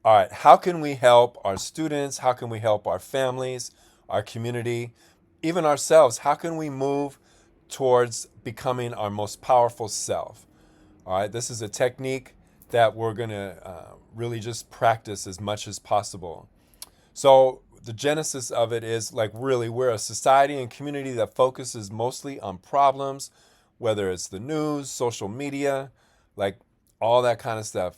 All right, how can we help our students? How can we help our families, our community, even ourselves? How can we move towards becoming our most powerful self? All right, this is a technique that we're going to really just practice as much as possible. So, the genesis of it is like really, we're a society and community that focuses mostly on problems, whether it's the news, social media, like all that kind of stuff.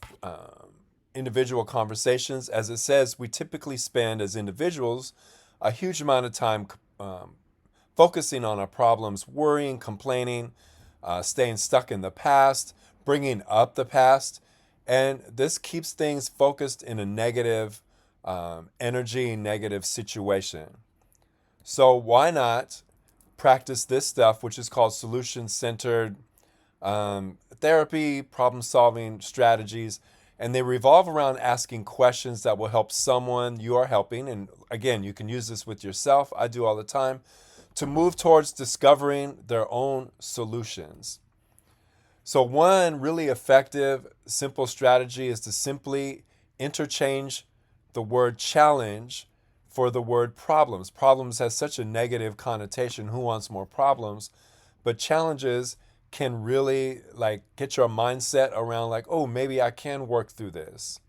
Individual conversations, as it says, we typically spend as individuals a huge amount of time um, focusing on our problems, worrying, complaining, staying stuck in the past, bringing up the past. And this keeps things focused in a negative energy, negative situation. So, why not practice this stuff, which is called solution centered therapy, problem solving strategies, and they revolve around asking questions that will help someone you are helping. And again, you can use this with yourself. I do all the time to move towards discovering their own solutions. So, one really effective, simple strategy is to simply interchange the word challenge for the word problems. Problems has such a negative connotation. Who wants more problems? But challenges can really like get your mindset around like, oh, maybe I can work through this.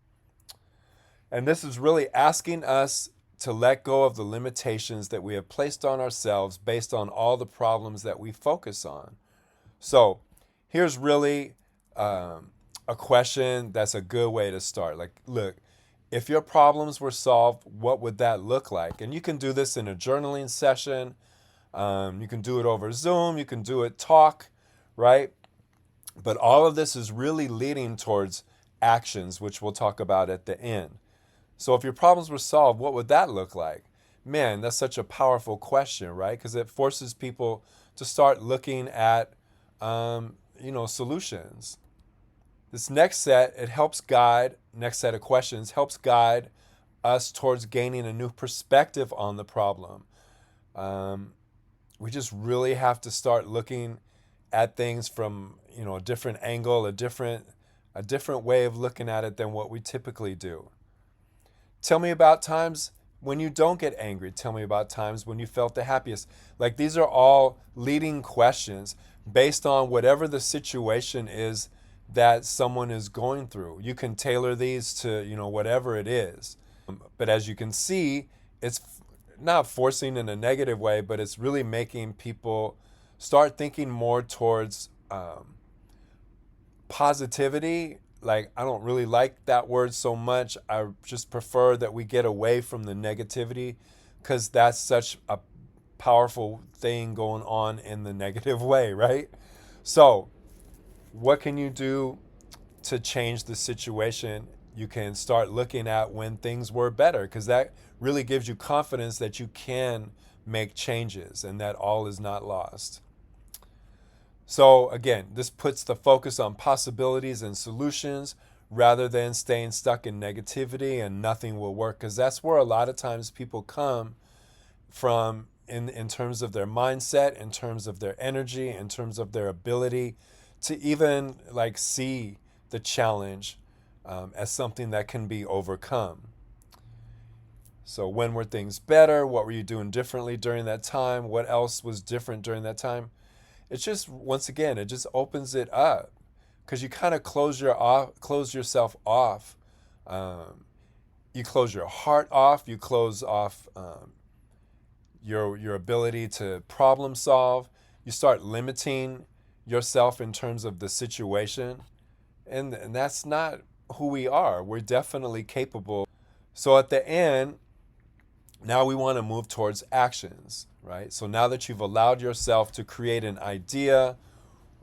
And this is really asking us to let go of the limitations that we have placed on ourselves based on all the problems that we focus on. So here's really a question that's a good way to start. Like, look, if your problems were solved, what would that look like? And you can do this in a journaling session. You can do it over Zoom. You can do it talk, right? But all of this is really leading towards actions, which we'll talk about at the end. So if your problems were solved, what would that look like? Man, that's such a powerful question, right? Because it forces people to start looking at, solutions. This next set, it helps guide, next set of questions helps guide us towards gaining a new perspective on the problem. Um, we just really have to start looking at things from, a different angle, a different way of looking at it than what we typically do. Tell me about times when you don't get angry. Tell me about times when you felt the happiest. Like these are all leading questions based on whatever the situation is that someone is going through. You can tailor these to, whatever it is. But as you can see, it's not forcing in a negative way, but it's really making people start thinking more towards positivity. Like, I don't really like that word so much. I just prefer that we get away from the negativity because that's such a powerful thing going on in the negative way, right? So, what can you do to change the situation? You can start looking at when things were better because that really gives you confidence that you can make changes and that all is not lost. So again, this puts the focus on possibilities and solutions rather than staying stuck in negativity and nothing will work, because that's where a lot of times people come from in terms of their mindset, in terms of their energy, in terms of their ability to even like see the challenge as something that can be overcome. So when were things better? What were you doing differently during that time? What else was different during that time? It's just, once again, it just opens it up because you kind of close yourself off. Um, you close your heart off. You close off your ability to problem solve. You start limiting yourself in terms of the situation, and that's not who we are. We're definitely capable. So at the end, now we want to move towards actions, right? So now that you've allowed yourself to create an idea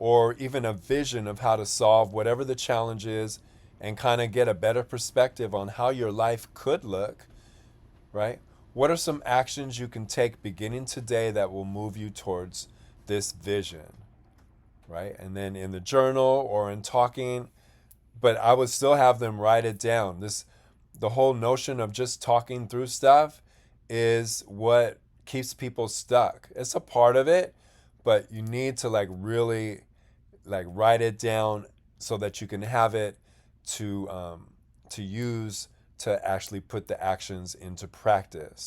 or even a vision of how to solve whatever the challenge is and kind of get a better perspective on how your life could look, right? What are some actions you can take beginning today that will move you towards this vision, right? And then in the journal or in talking, but I would still have them write it down. The whole notion of just talking through stuff is what keeps people stuck. It's a part of it, but you need to like really like write it down so that you can have it to use to actually put the actions into practice.